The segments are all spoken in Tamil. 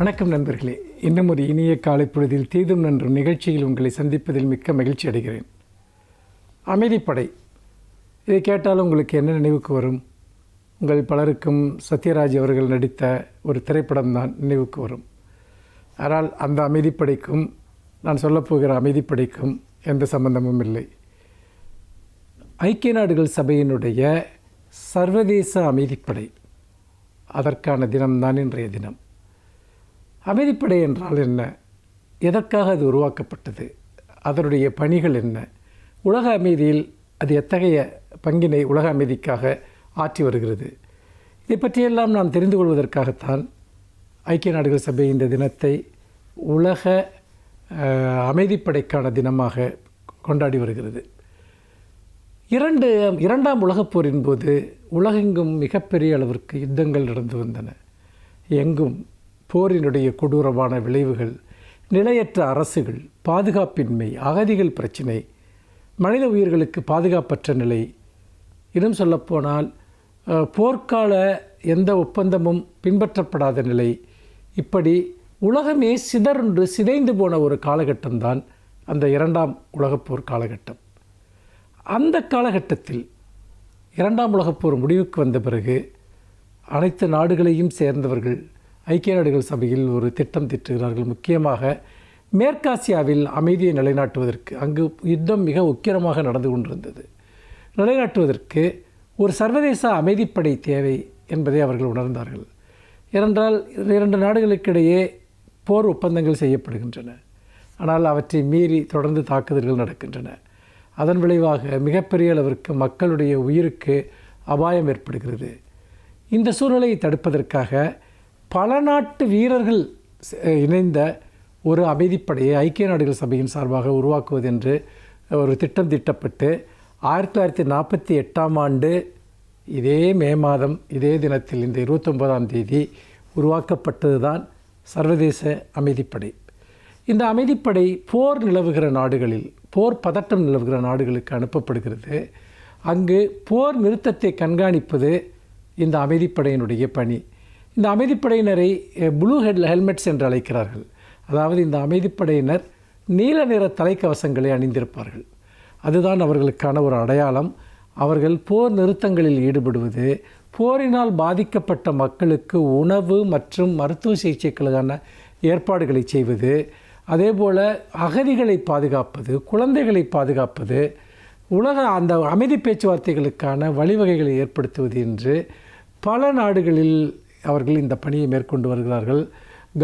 வணக்கம் நண்பர்களே. இன்னும் ஒரு இனிய காலை பொழுதில் தீதும் நன்றும் நிகழ்ச்சியில் உங்களை சந்திப்பதில் மிக்க மகிழ்ச்சி அடைகிறேன். அமைதிப்படை, இதை கேட்டாலும் உங்களுக்கு என்ன நினைவுக்கு வரும்? உங்கள் பலருக்கும் சத்யராஜ் அவர்கள் நடித்த ஒரு திரைப்படம் தான் நினைவுக்கு வரும். ஆனால் அந்த அமைதிப்படைக்கும் நான் சொல்லப்போகிற அமைதிப்படைக்கும் எந்த சம்பந்தமும் இல்லை. ஐக்கிய நாடுகள் சபையினுடைய சர்வதேச அமைதிப்படை, அதற்கான தினம்தான் இன்றைய தினம். அமைதிப்படை என்றால் என்ன? எதற்காக அது உருவாக்கப்பட்டது? அதனுடைய பணிகள் என்ன? உலக அமைதியில் அது எத்தகைய பங்கினை உலக அமைதிக்காக ஆற்றி வருகிறது? இதை பற்றியெல்லாம் நாம் தெரிந்து கொள்வதற்காகத்தான் ஐக்கிய நாடுகள் சபை இந்த தினத்தை உலக அமைதிப்படைக்கான தினமாக கொண்டாடி வருகிறது. இரண்டாம் உலகப் போரின் போது உலகெங்கும் மிகப்பெரிய அளவிற்கு யுத்தங்கள் நடந்து வந்தன. எங்கும் போரினுடைய கொடூரமான விளைவுகள், நிலையற்ற அரசுகள், பாதுகாப்பின்மை, அகதிகள் பிரச்சினை, மனித உயிர்களுக்கு பாதுகாப்பற்ற நிலை, இன்னும் சொல்லப்போனால் போர்க்கால எந்த ஒப்பந்தமும் பின்பற்றப்படாத நிலை, இப்படி உலகமே சிதைந்து போன ஒரு காலகட்டம்தான் அந்த இரண்டாம் உலகப்போர் காலகட்டம். அந்த காலகட்டத்தில் இரண்டாம் உலகப்போர் முடிவுக்கு வந்த பிறகு அனைத்து நாடுகளையும் சேர்ந்தவர்கள் ஐக்கிய நாடுகள் சபையில் ஒரு திட்டம் தீட்டுகிறார்கள். முக்கியமாக மேற்காசியாவில் அமைதியை நிலைநாட்டுவதற்கு, அங்கு யுத்தம் மிக உக்கிரமாக நடந்து கொண்டிருந்தது, நிலைநாட்டுவதற்கு ஒரு சர்வதேச அமைதிப்படை தேவை என்பதை அவர்கள் உணர்ந்தார்கள். ஏனென்றால் இரண்டு நாடுகளுக்கிடையே போர் ஒப்பந்தங்கள் செய்யப்படுகின்றன. ஆனால் அவற்றை மீறி தொடர்ந்து தாக்குதல்கள் நடக்கின்றன. அதன் விளைவாக மிகப்பெரிய அளவிற்கு மக்களுடைய உயிருக்கு அபாயம் ஏற்படுகிறது. இந்த சூழ்நிலையை தடுப்பதற்காக பல நாட்டு வீரர்கள் இணைந்த ஒரு அமைதிப்படையை ஐக்கிய நாடுகள் சபையின் சார்பாக உருவாக்குவது என்று ஒரு திட்டம் தீட்டப்பட்டு 1948ஆம் ஆண்டு இதே மே மாதம் இதே தினத்தில் இந்த 29ஆம் தேதி உருவாக்கப்பட்டது தான் சர்வதேச அமைதிப்படை. இந்த அமைதிப்படை போர் நிலவுகிற நாடுகளில், போர் பதட்டம் நிலவுகிற நாடுகளுக்கு அனுப்பப்படுகிறது. அங்கு போர் நிறுத்தத்தை கண்காணிப்பது இந்த அமைதிப்படையினுடைய பணி. இந்த அமைதிப்படையினரை ப்ளூ ஹெல்மெட்ஸ் என்று அழைக்கிறார்கள். அதாவது இந்த அமைதிப்படையினர் நீல நிற தலைக்கவசங்களை அணிந்திருப்பார்கள். அதுதான் அவர்களுக்கான ஒரு அடையாளம். அவர்கள் போர் நிறுத்தங்களில் ஈடுபடுவது, போரினால் பாதிக்கப்பட்ட மக்களுக்கு உணவு மற்றும் மருத்துவ சிகிச்சைகளுக்கான ஏற்பாடுகளை செய்வது, அதேபோல் அகதிகளை பாதுகாப்பது, குழந்தைகளை பாதுகாப்பது, அந்த அமைதி பேச்சுவார்த்தைகளுக்கான வழிவகைகளை ஏற்படுத்துவது என்று பல நாடுகளில் அவர்கள் இந்த பணியை மேற்கொண்டு வருகிறார்கள்.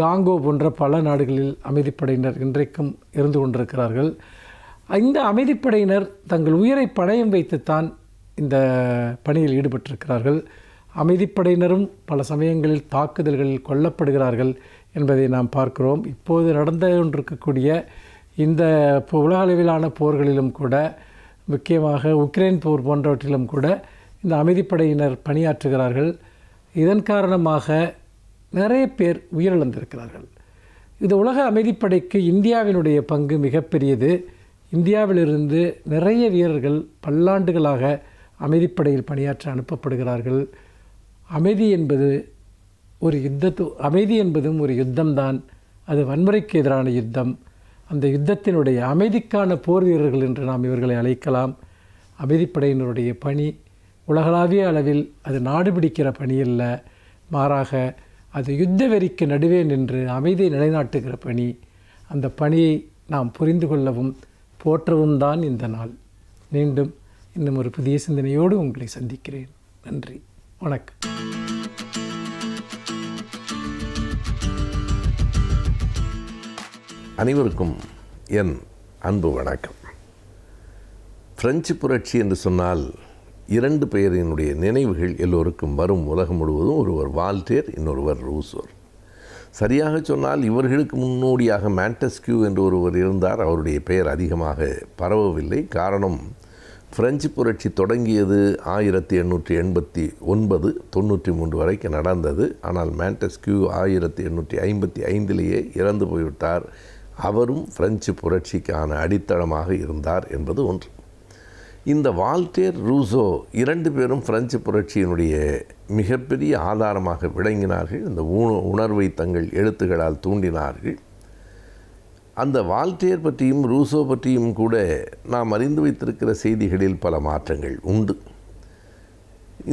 காங்கோ போன்ற பல நாடுகளில் அமைதிப்படையினர் இன்றைக்கும் இருந்து கொண்டிருக்கிறார்கள். இந்த அமைதிப்படையினர் தங்கள் உயிரை பணயம் வைத்துத்தான் இந்த பணியில் ஈடுபட்டிருக்கிறார்கள். அமைதிப்படையினரும் பல சமயங்களில் தாக்குதல்களில் கொல்லப்படுகிறார்கள் என்பதை நாம் பார்க்கிறோம். இப்போது நடந்து கொண்டிருக்கக்கூடிய இந்த உலக அளவிலான போர்களிலும் கூட, முக்கியமாக உக்ரைன் போர் போன்றவற்றிலும் கூட இந்த அமைதிப்படையினர் பணியாற்றுகிறார்கள். இதன் காரணமாக நிறைய பேர் உயிரிழந்திருக்கிறார்கள். இந்த உலக அமைதிப்படைக்கு இந்தியாவினுடைய பங்கு மிகப்பெரியது. இந்தியாவிலிருந்து நிறைய வீரர்கள் பல்லாண்டுகளாக அமைதிப்படையில் பணியாற்ற அனுப்பப்படுகிறார்கள். அமைதி என்பதும் ஒரு யுத்தம்தான். அது வன்முறைக்கு எதிரான யுத்தம். அந்த யுத்தத்தினுடைய அமைதிக்கான போர் வீரர்கள் என்று நாம் இவர்களை அழைக்கலாம். அமைதிப்படையினருடைய பணி உலகளாவிய அளவில் அது நாடு பிடிக்கிற பணி அல்ல, மாறாக அது யுத்த வெறிக்கு நடுவே நின்று அமைதியை நிலைநாட்டுகிற பணி. அந்த பணியை நாம் புரிந்து கொள்ளவும் போற்றவும் தான் இந்த நாள். மீண்டும் இன்னும் ஒரு புதிய சிந்தனையோடு உங்களை சந்திக்கிறேன். நன்றி, வணக்கம். அனைவருக்கும் என் அன்பு வணக்கம். பிரெஞ்சு புரட்சி என்று சொன்னால் இரண்டு பெயரினுடைய நினைவுகள் எல்லோருக்கும் வரும். உலகம் முழுவதும் ஒருவர் வால்டேர், இன்னொருவர் ரூசோர். சரியாக சொன்னால் இவர்களுக்கு முன்னோடியாக மாண்டெஸ்கியூ என்று ஒருவர் இருந்தார். அவருடைய பெயர் அதிகமாக பரவவில்லை. காரணம், பிரெஞ்சு புரட்சி தொடங்கியது 1889 93 வரைக்கும் நடந்தது. ஆனால் மாண்டெஸ்கியூ 1855 இறந்து போய்விட்டார். அவரும் பிரெஞ்சு புரட்சிக்கான அடித்தளமாக இருந்தார் என்பது ஒன்று. இந்த வால்டேர் ரூசோ 2 பேரும் பிரெஞ்சு புரட்சியினுடைய மிகப்பெரிய ஆதாரமாக விளங்கினார்கள். இந்த உணர்வை தங்கள் எழுத்துக்களால் தூண்டினார்கள். அந்த வால்டேர் பற்றியும் ரூசோ பற்றியும் கூட நாம் அறிந்து வைத்திருக்கிற செய்திகளில் பல மாற்றங்கள் உண்டு.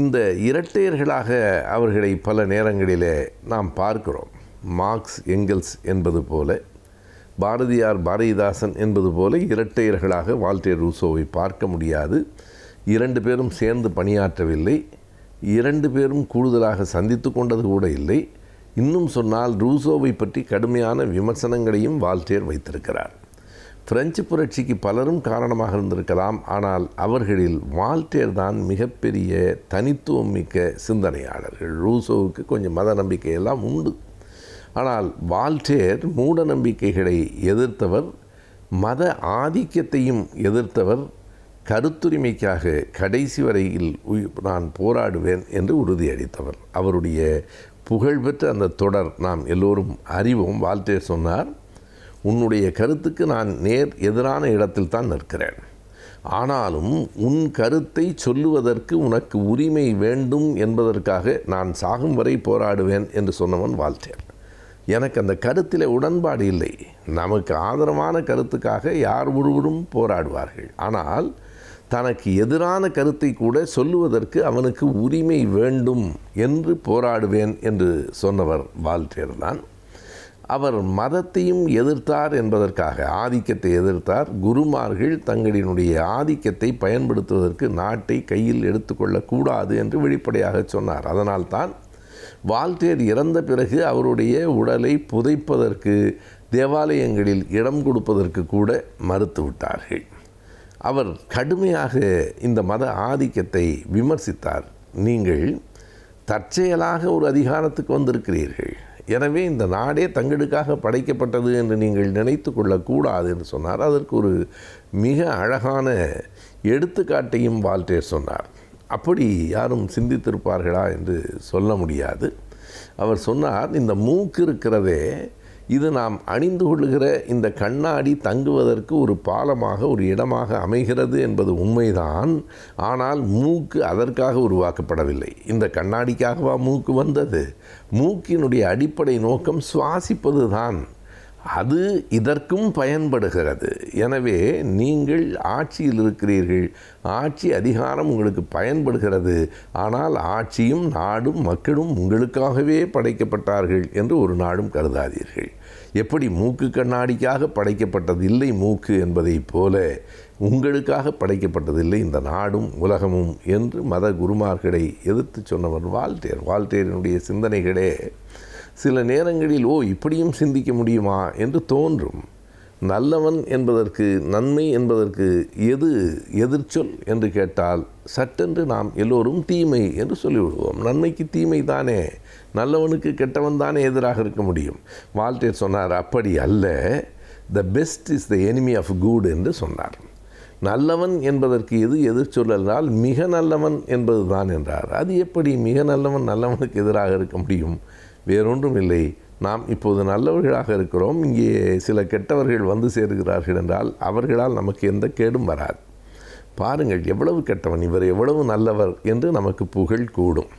இந்த இரட்டையர்களாக அவர்களை பல நேரங்களிலே நாம் பார்க்கிறோம். மார்க்ஸ் எங்கெல்ஸ் என்பது போல, பாரதியார் பாரதிதாசன் என்பது போல இரட்டையர்களாக வால்டேர் ரூசோவை பார்க்க முடியாது. 2 பேரும் சேர்ந்து பணியாற்றவில்லை. 2 பேரும் கூடுதலாக சந்தித்து கொண்டது கூட இல்லை. இன்னும் சொன்னால் ரூசோவை பற்றி கடுமையான விமர்சனங்களையும் வால்டேர் வைத்திருக்கிறார். பிரெஞ்சு புரட்சிக்கு பலரும் காரணமாக இருந்திருக்கலாம். ஆனால் அவர்களில் வால்டேர் தான் மிகப்பெரிய தனித்துவம் மிக்க சிந்தனையாளர்கள். ரூசோவுக்கு கொஞ்சம் மத நம்பிக்கையெல்லாம் உண்டு. ஆனால் வால்டேர் மூட நம்பிக்கைகளை எதிர்த்தவர், மத ஆதிக்கத்தையும் எதிர்த்தவர், கருத்துரிமைக்காக கடைசி வரையில் நான் போராடுவேன் என்று உறுதியளித்தவர். அவருடைய புகழ்பெற்ற அந்த தொடர் நாம் எல்லோரும் அறிவோம். வால்டேர் சொன்னார், உன்னுடைய கருத்துக்கு நான் நேர் எதிரான இடத்தில் தான் நிற்கிறேன். ஆனாலும் உன் கருத்தை சொல்லுவதற்கு உனக்கு உரிமை வேண்டும் என்பதற்காக நான் சாகும் வரை போராடுவேன் என்று சொன்னவன் வால்டேர். எனக்கு அந்த கருத்தில் உடன்பாடு இல்லை. நமக்கு ஆதரவான கருத்துக்காக யார் ஒருவரும் போராடுவார்கள். ஆனால் தனக்கு எதிரான கருத்தை கூட சொல்லுவதற்கு அவனுக்கு உரிமை வேண்டும் என்று போராடுவேன் என்று சொன்னவர் வால்டேர் தான். அவர் மதத்தையும் எதிர்த்தார் என்பதற்காக, ஆதிக்கத்தை எதிர்த்தார். குருமார்கள் தங்களினுடைய ஆதிக்கத்தை பயன்படுத்துவதற்கு நாட்டை கையில் எடுத்துக்கொள்ளக்கூடாது என்று வெளிப்படையாக சொன்னார். அதனால்தான் வால்டேர் இறந்த பிறகு அவருடைய உடலை புதைப்பதற்கு தேவாலயங்களில் இடம் கொடுப்பதற்கு கூட மறுத்துவிட்டார்கள். அவர் கடுமையாக இந்த மத ஆதிக்கத்தை விமர்சித்தார். நீங்கள் தற்செயலாக ஒரு அதிகாரத்துக்கு வந்திருக்கிறீர்கள், எனவே இந்த நாடே தங்களுக்காக படைக்கப்பட்டது என்று நீங்கள் நினைத்து கொள்ளக்கூடாது என்று சொன்னார். அதற்கு ஒரு மிக அழகான எடுத்துக்காட்டையும் வால்டேர் சொன்னார். அப்படி யாரும் சிந்தித்திருப்பார்களா என்று சொல்ல முடியாது. அவர் சொன்னார், இந்த மூக்கு இருக்கிறதே, இது நாம் அணிந்து கொள்ளுகிற இந்த கண்ணாடி தங்குவதற்கு ஒரு பாலமாக, ஒரு இடமாக அமைகிறது என்பது உண்மைதான். ஆனால் மூக்கு அதற்காக உருவாக்கப்படவில்லை. இந்த கண்ணாடிக்காகவா மூக்கு வந்தது? மூக்கினுடைய அடிப்படை நோக்கம் சுவாசிப்பது தான். அது இதற்கும் பயன்படுகிறது. எனவே நீங்கள் ஆட்சியில் இருக்கிறீர்கள், ஆட்சி அதிகாரம் உங்களுக்கு பயன்படுகிறது. ஆனால் ஆட்சியும் நாடும் மக்களும் உங்களுக்காகவே படைக்கப்பட்டார்கள் என்று ஒரு நாடும் கருதாதீர்கள். எப்படி மூக்கு கண்ணாடிக்காக படைக்கப்பட்டதில்லை மூக்கு என்பதைப் போல உங்களுக்காக படைக்கப்பட்டதில்லை இந்த நாடும் உலகமும் என்று மத குருமார்களை எதிர்த்து சொன்னவர் வால்டேர். வால்டேரினுடைய சிந்தனைகளே சில நேரங்களில் இப்படியும் சிந்திக்க முடியுமா என்று தோன்றும். நல்லவன் என்பதற்கு, நன்மை என்பதற்கு எது எதிர்ச்சொல் என்று கேட்டால் சட்டென்று நாம் எல்லோரும் தீமை என்று சொல்லிவிடுவோம். நன்மைக்கு தீமை தானே, நல்லவனுக்கு கெட்டவன் தானே எதிராக இருக்க முடியும். வால்டேர் சொன்னார், அப்படி அல்ல, the best is the enemy of good என்று சொன்னார். நல்லவன் என்பதற்கு எது எதிர்ச்சொல் என்றால் மிக நல்லவன் என்பது தான் என்றார். அது எப்படி மிக நல்லவன் நல்லவனுக்கு எதிராக இருக்க முடியும்? வேறொன்றும் இல்லை, நாம் இப்போது நல்லவர்களாக இருக்கிறோம், இங்கே சில கெட்டவர்கள் வந்து சேருகிறார்கள் என்றால் அவர்களால் நமக்கு எந்த கேடும் வராது. பாருங்கள் எவ்வளவு கெட்டவன், இவர் எவ்வளவு நல்லவர் என்று நமக்கு புகழ் கூடும்.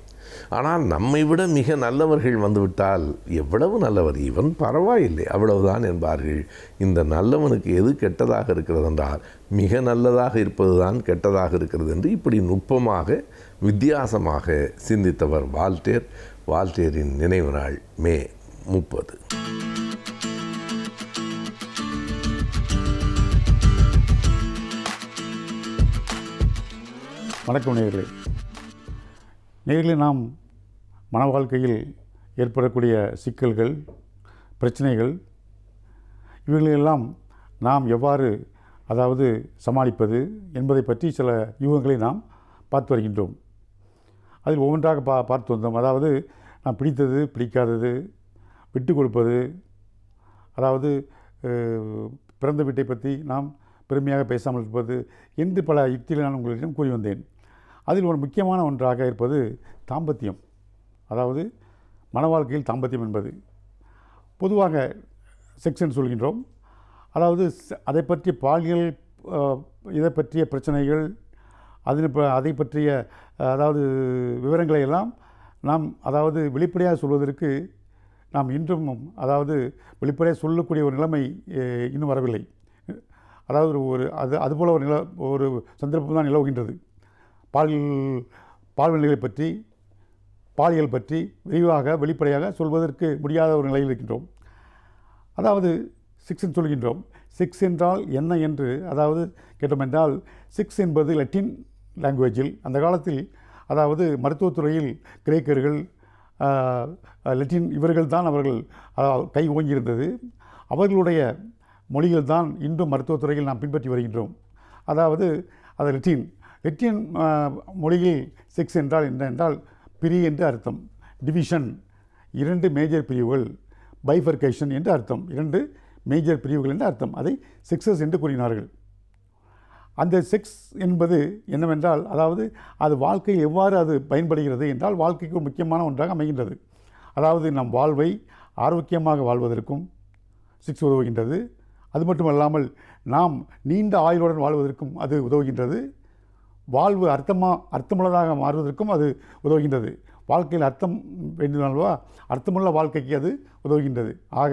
ஆனால் நம்மை விட மிக நல்லவர்கள் வந்துவிட்டால் எவ்வளவு நல்லவர், இவன் பரவாயில்லை அவ்வளவுதான் என்பார்கள். இந்த நல்லவனுக்கு எது கெட்டதாக இருக்கிறது என்றால் மிக நல்லதாக இருப்பது தான் கெட்டதாக இருக்கிறது என்று இப்படி நுட்பமாக வித்தியாசமாக சிந்தித்தவர் வால்டேர். வால்டேரின் நினைவு நாள் மே 30. வணக்கம் நேயர்களே. நாம் மன வாழ்க்கையில் ஏற்படக்கூடிய சிக்கல்கள், பிரச்சனைகள், இவைகளெல்லாம் நாம் எவ்வாறு சமாளிப்பது என்பதை பற்றி சில யூகங்களை நாம் பார்த்து வருகின்றோம். அதில் ஒவ்வொன்றாக பார்த்து வந்தோம். நாம் பிடித்தது, பிடிக்காதது, விட்டு கொடுப்பது, பிறந்த வீட்டை பற்றி நாம் பெருமையாக பேசாமல் இருப்பது என்று பல யுக்திகளை நான் உங்களிடம் கூறி வந்தேன். அதில் ஒரு முக்கியமான ஒன்றாக இருப்பது தாம்பத்தியம். மன வாழ்க்கையில் தாம்பத்தியம் என்பது பொதுவாக செக்ஸ் என்று சொல்கின்றோம். அதை பற்றிய பாலியல், இதை பற்றிய பிரச்சனைகள், அதை பற்றிய அதாவது விவரங்களை எல்லாம் நாம் அதாவது வெளிப்படையாக சொல்வதற்கு நாம் இன்றும் அதாவது வெளிப்படையாக சொல்லக்கூடிய ஒரு நிலைமை இன்னும் வரவில்லை. அதாவது அதுபோல் ஒரு சந்தர்ப்பம் தான் நிலவுகின்றது. பால்வினைகளை பற்றி, பாலியல் பற்றி விரிவாக வெளிப்படையாக சொல்வதற்கு முடியாத ஒரு நிலையில் இருக்கின்றோம். அதாவது செக்ஸ் சொல்கின்றோம். செக்ஸ் என்றால் என்ன என்று அதாவது கேட்டோம் என்றால், செக்ஸ் என்பது லத்தீன் லாங்குவேஜில் அந்த காலத்தில் அதாவது மருத்துவத்துறையில் கிரேக்கர்கள், லத்தீன் இவர்கள் தான் அவர்கள் கை ஓங்கியிருந்தது. அவர்களுடைய மொழிகள் தான் இன்றும் மருத்துவத்துறையில் நாம் பின்பற்றி வருகின்றோம். அதாவது அது லத்தீன் மொழியில் செக்ஸ் என்றால் என்ன என்றால் பிரி என்று அர்த்தம், டிவிஷன் 2 மேஜர் பிரிவுகள், பைஃபர்கேஷன் என்று அர்த்தம், 2 மேஜர் பிரிவுகள் என்று அர்த்தம். அதை செக்ஸஸ் என்று கூறினார்கள். அந்த செக்ஸ் என்பது என்னவென்றால் அதாவது அது வாழ்க்கையில் எவ்வாறு அது பயன்படுகிறது என்றால் வாழ்க்கைக்கு ஒரு முக்கியமான ஒன்றாக அமைகின்றது. அதாவது நம் வாழ்வை ஆரோக்கியமாக வாழ்வதற்கும் செக்ஸ் உதவுகின்றது. அது மட்டுமல்லாமல் நாம் நீண்ட ஆயுளுடன் வாழ்வதற்கும் அது உதவுகின்றது. வாழ்வு அர்த்தமுள்ளதாக மாறுவதற்கும் அது உதவுகின்றது. வாழ்க்கையில் அர்த்தம் வேண்டுமானவா, அர்த்தமுள்ள வாழ்க்கைக்கு அது உதவுகின்றது. ஆக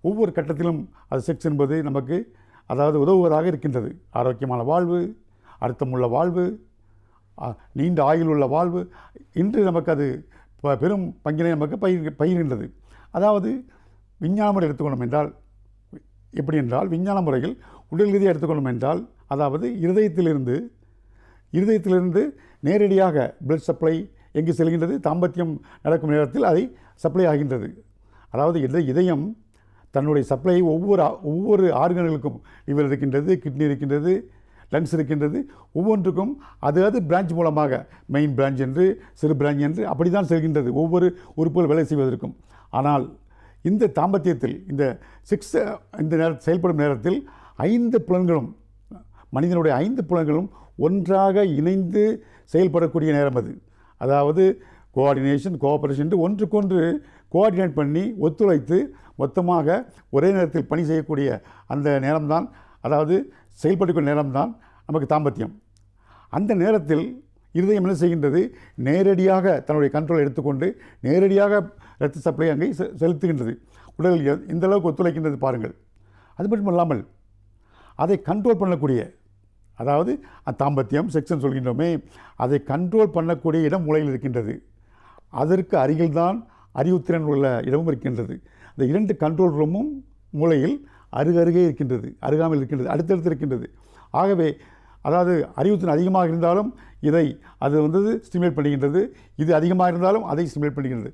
ஒவ்வொரு கட்டத்திலும் அது செக்ஸ் என்பது நமக்கு அதாவது உதவுவதாக இருக்கின்றது. ஆரோக்கியமான வாழ்வு, அர்த்தமுள்ள வாழ்வு, நீண்ட ஆயுள் உள்ள வாழ்வு, இன்று நமக்கு அது பெரும் பங்கினை நமக்கு பகிர்கின்றது. அதாவது விஞ்ஞான முறை எடுத்துக்கொண்டோம் என்றால் எப்படி என்றால், விஞ்ஞான முறையில் உடல் ரீதியாக எடுத்துக்கொண்டோம் என்றால் அதாவது இருதயத்திலிருந்து நேரடியாக பிளட் சப்ளை எங்கு செல்கின்றது, தாம்பத்தியம் நடக்கும் நேரத்தில் அதை சப்ளை ஆகின்றது. அதாவது இதயம் தன்னுடைய சப்ளை ஒவ்வொரு ஆர்கன்களுக்கும் லிவர் இருக்கின்றது, கிட்னி இருக்கின்றது, லங்ஸ் இருக்கின்றது, ஒவ்வொன்றுக்கும் அது பிரான்ச் மூலமாக மெயின் பிரான்ச் என்று சிறு பிரான்ச் என்று அப்படி தான் செல்கின்றது ஒவ்வொரு உறுப்புகள் வேலை செய்வதற்கும். ஆனால் இந்த தாம்பத்தியத்தில் இந்த செக்ஸ் செயல்படும் நேரத்தில் 5 புலன்களும், மனிதனுடைய 5 புலன்களும் ஒன்றாக இணைந்து செயல்படக்கூடிய நேரம் அது. அதாவது கோஆர்டினேஷன், கோஆபரேஷன் ஒன்றுக்கொன்று கோஆர்டினேட் பண்ணி ஒத்துழைத்து மொத்தமாக ஒரே நேரத்தில் பணி செய்யக்கூடிய அந்த நேரம்தான், அதாவது செயல்படக்கூடிய நேரம்தான் நமக்கு தாம்பத்தியம். அந்த நேரத்தில் இருதயம் என்ன செய்கின்றது, நேரடியாக தன்னுடைய கண்ட்ரோல் எடுத்துக்கொண்டு நேரடியாக இரத்த சப்ளை அங்கே செலுத்துகின்றது. உடலில் எந்த அளவுக்கு ஒத்துழைக்கின்றது பாருங்கள். அது மட்டும் இல்லாமல் அதை கண்ட்ரோல் பண்ணக்கூடிய, அதாவது தாம்பத்தியம் செக்ஷன் சொல்கின்றோமே, அதை கண்ட்ரோல் பண்ணக்கூடிய இடம் மூளையில் இருக்கின்றது. அதற்கு அருகில்தான் அறிவுத்திறன் உள்ள இடமும் இருக்கின்றது. இந்த 2 கண்ட்ரோல் ரூமும் மூளையில் அருகருகே இருக்கின்றது, அருகாமையில் இருக்கின்றது, அடுத்தடுத்து இருக்கின்றது. ஆகவே அதாவது அறிவுத்திறன் அதிகமாக இருந்தாலும் அது ஸ்டிமுலேட் பண்ணுகின்றது, இது அதிகமாக இருந்தாலும் அதை ஸ்டிமுலேட் பண்ணுகின்றது.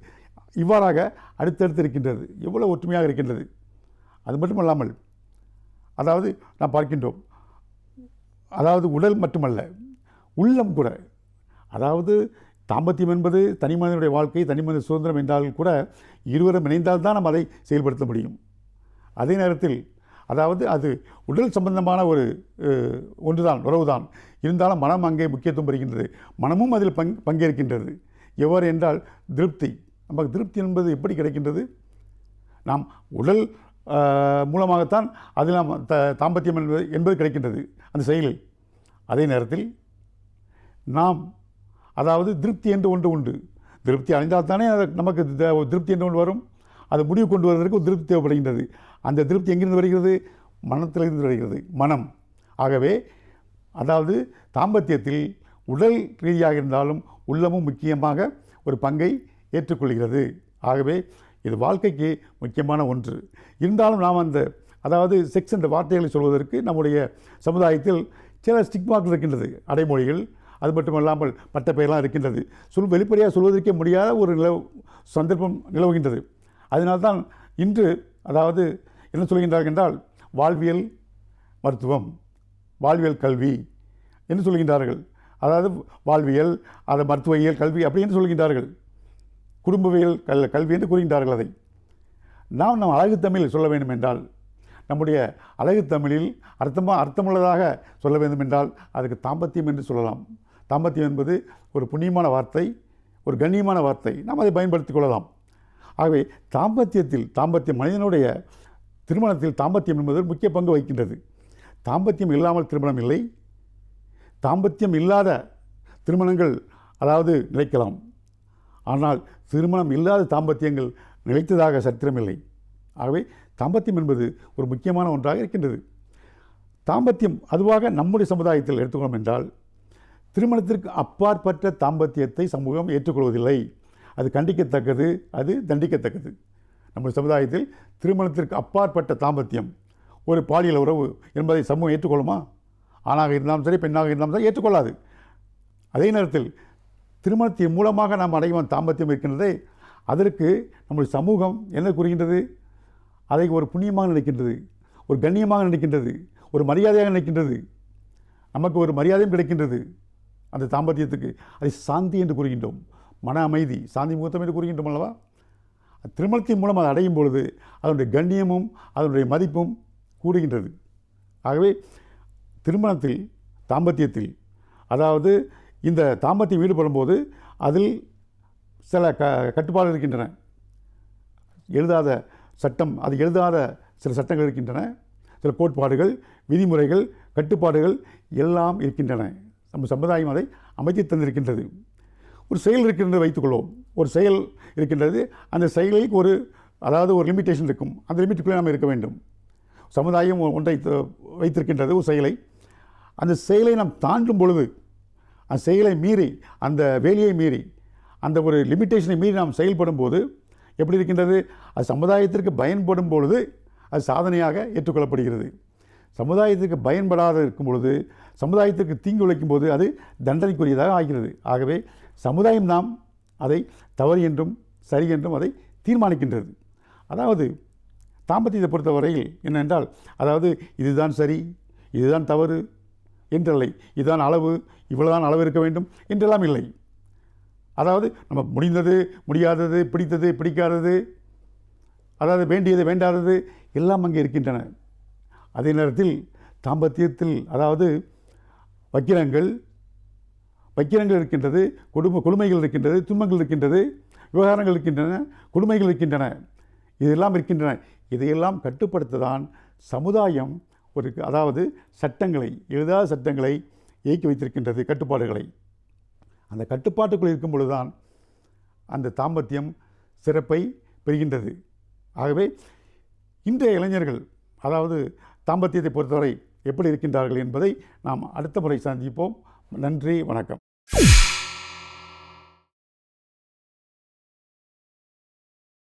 இவ்வாறாக அடுத்தடுத்து இருக்கின்றது. எவ்வளோ ஒற்றுமையாக இருக்கின்றது. அது மட்டுமல்லாமல் அதாவது நாம் பார்க்கின்றோம், அதாவது உடல் மட்டுமல்ல உள்ளம் கூட, அதாவது தாம்பத்தியம் என்பது தனி மனிதனுடைய வாழ்க்கை, தனி மனித சுதந்திரம் என்றால் கூட இருவரும் இணைந்தால்தான் நாம் அதை செயல்படுத்த முடியும். அதே நேரத்தில் அதாவது அது உடல் சம்பந்தமான ஒன்றுதான், உறவுதான். இருந்தாலும் மனம் அங்கே முக்கியத்துவம் பெறுகின்றது. மனமும் அதில் பங்கேற்கின்றது. எவ்வாறு என்றால் திருப்தி. நமக்கு திருப்தி என்பது எப்படி கிடைக்கின்றது? நாம் உடல் மூலமாகத்தான் அதில் நாம் தாம்பத்தியம் என்பது கிடைக்கின்றது அந்த செயலில். அதே நேரத்தில் நாம் அதாவது திருப்தி என்று ஒன்று உண்டு. திருப்தி அடைந்தால் தானே நமக்கு திருப்தி என்று ஒன்று வரும். அது முடிவு கொண்டு வருவதற்கு ஒரு திருப்தி தேவைப்படுகின்றது. அந்த திருப்தி எங்கிருந்து வருகிறது? மனத்திலிருந்து வருகிறது, மனம். ஆகவே அதாவது தாம்பத்தியத்தில் உடல் ரீதியாக இருந்தாலும் உள்ளமும் முக்கியமாக ஒரு பங்கை ஏற்றுக்கொள்கிறது. ஆகவே இது வாழ்க்கைக்கு முக்கியமான ஒன்று. இருந்தாலும் நாம் அதாவது செக்ஸ் என்ற வார்த்தைகளை சொல்வதற்கு நம்முடைய சமுதாயத்தில் சில ஸ்டிக்மாக்கள் இருக்கின்றது, அடைமொழிகள். அது மட்டுமல்லாமல் பட்ட பெயரெல்லாம் இருக்கின்றது. வெளிப்படையாக சொல்வதற்கே முடியாத ஒரு சந்தர்ப்பம் நிலவுகின்றது. அதனால்தான் இன்று அதாவது என்ன சொல்கின்றார்கள் என்றால் வாழ்வியல் மருத்துவம், வாழ்வியல் கல்வி என்று சொல்கின்றார்கள். அதாவது வாழ்வியல், அது மருத்துவவியல் கல்வி அப்படி என்று சொல்கின்றார்கள். குடும்பவியல் கல்வி என்று கூறுகின்றார்கள். அதை நாம் அழகு தமிழில் சொல்ல வேண்டும் என்றால், நம்முடைய அழகு தமிழில் அர்த்தமுள்ளதாக சொல்ல வேண்டும் என்றால் அதுக்கு தாம்பத்தியம் என்று சொல்லலாம். தாம்பத்தியம் என்பது ஒரு புண்ணியமான வார்த்தை, ஒரு கண்ணியமான வார்த்தை. நாம் அதை பயன்படுத்திக் கொள்ளலாம். ஆகவே தாம்பத்தியம் மனிதனுடைய திருமணத்தில் தாம்பத்தியம் என்பது முக்கிய பங்கு வகிக்கின்றது. தாம்பத்தியம் இல்லாமல் திருமணம் இல்லை, தாம்பத்தியம் இல்லாத திருமணங்கள் அதாவது நிலைக்கலாம். ஆனால் திருமணம் இல்லாத தாம்பத்தியங்கள் நிலைத்ததாக சரித்திரமில்லை. ஆகவே தாம்பத்தியம் என்பது ஒரு முக்கியமான ஒன்றாக இருக்கின்றது. தாம்பத்தியம் அதுவாக நம்முடைய சமுதாயத்தில் எடுத்துக்கொள்ளும் என்றால், திருமணத்திற்கு அப்பாற்பட்ட தாம்பத்தியத்தை சமூகம் ஏற்றுக்கொள்வதில்லை. அது கண்டிக்கத்தக்கது, அது தண்டிக்கத்தக்கது. நம்முடைய சமுதாயத்தில் திருமணத்திற்கு அப்பாற்பட்ட தாம்பத்தியம், ஒரு பாலியல் உறவு என்பதை சமூகம் ஏற்றுக்கொள்ளுமா? ஆணாக இருந்தாலும் சரி, பெண்ணாக இருந்தாலும் சரி ஏற்றுக்கொள்ளாது. அதே நேரத்தில் திருமணத்தின் மூலமாக நாம் அடையும் தாம்பத்தியம் இருக்கின்றதே, அதற்கு நம்முடைய சமூகம் என்ன கூறுகின்றது? அதை ஒரு புண்ணியமாக நினைக்கின்றது, ஒரு கண்ணியமாக நினைக்கின்றது, ஒரு மரியாதையாக நினைக்கின்றது. நமக்கு ஒரு மரியாதையும் கிடைக்கின்றது அந்த தாம்பத்தியத்துக்கு. அதை சாந்தி என்று கூறுகின்றோம். மன அமைதி, சாந்தி முகூர்த்தம் என்று கூறுகின்றோம் அல்லவா? திருமணத்தின் மூலம் அதை அடையும் பொழுது அதனுடைய கண்ணியமும் அதனுடைய மதிப்பும் கூடுகின்றது. ஆகவே திருமணத்தில், தாம்பத்தியத்தில், அதாவது இந்த தாம்பத்தியம் ஈடுபடும் போது அதில் சில கட்டுப்பாடு இருக்கின்றன. எழுதாத சட்டம், அது எழுதாத சில சட்டங்கள் இருக்கின்றன, சில கோட்பாடுகள், விதிமுறைகள், கட்டுப்பாடுகள் எல்லாம் இருக்கின்றன. நம்ம சமுதாயம் அதை அமைத்து தந்திருக்கின்றது. ஒரு செயல் இருக்கின்றது வைத்துக்கொள்வோம். ஒரு செயல் இருக்கின்றது, அந்த செயலில் ஒரு லிமிட்டேஷன் இருக்கும். அந்த லிமிட்டுக்குள்ளே நாம் இருக்க வேண்டும். சமுதாயம் ஒன்றை வைத்திருக்கின்றது, ஒரு செயலை. அந்த செயலை நாம் தாண்டும் பொழுது, அந்த செயலை மீறி, அந்த வேலையை மீறி, அந்த ஒரு லிமிட்டேஷனை மீறி நாம் செயல்படும் போது எப்படி இருக்கின்றது? அது சமுதாயத்திற்கு பயன்படும் பொழுது அது சாதனையாக ஏற்றுக்கொள்ளப்படுகிறது. சமுதாயத்திற்கு பயன்படாத இருக்கும் பொழுது, சமுதாயத்திற்கு தீங்கு விளைக்கும் போது அது தண்டனைக்குரியதாக ஆகிறது. ஆகவே சமுதாயம் நாம் அதை தவறு என்றும் சரி என்றும் அதை தீர்மானிக்கின்றது. அதாவது தாம்பத்தியத்தை பொறுத்தவரையில் என்னென்றால், அதாவது இதுதான் சரி, இதுதான் தவறு என்றில்லை, இதுதான் அளவு, இவ்வளவுதான் அளவு இருக்க வேண்டும் என்றெல்லாம் இல்லை. அதாவது நம்ம முடிந்தது, முடியாதது, பிடித்தது, பிடிக்காதது, அதாவது வேண்டியது, வேண்டாதது எல்லாம் அங்கே இருக்கின்றன. அதே நேரத்தில் தாம்பத்தியத்தில் அதாவது வக்கிரங்கள் இருக்கின்றது, கொடுமைகள் இருக்கின்றது, துன்பங்கள் இருக்கின்றது, விவகாரங்கள் இருக்கின்றன, கொடுமைகள் இருக்கின்றன, இதெல்லாம் இருக்கின்றன. இதையெல்லாம் கட்டுப்படுத்ததான் சமுதாயம் அதாவது சட்டங்களை, எழுதாத சட்டங்களை இயக்கி வைத்திருக்கின்றது, கட்டுப்பாடுகளை. அந்த கட்டுப்பாட்டுக்குள் இருக்கும் பொழுதுதான் அந்த தாம்பத்தியம் சிறப்பை பெறுகின்றது. ஆகவே இன்றைய இளைஞர்கள் அதாவது தாம்பத்தியத்தை பொறுத்தவரை எப்படி இருக்கின்றார்கள் என்பதை நாம் அடுத்த முறை சந்திப்போம். நன்றி, வணக்கம்.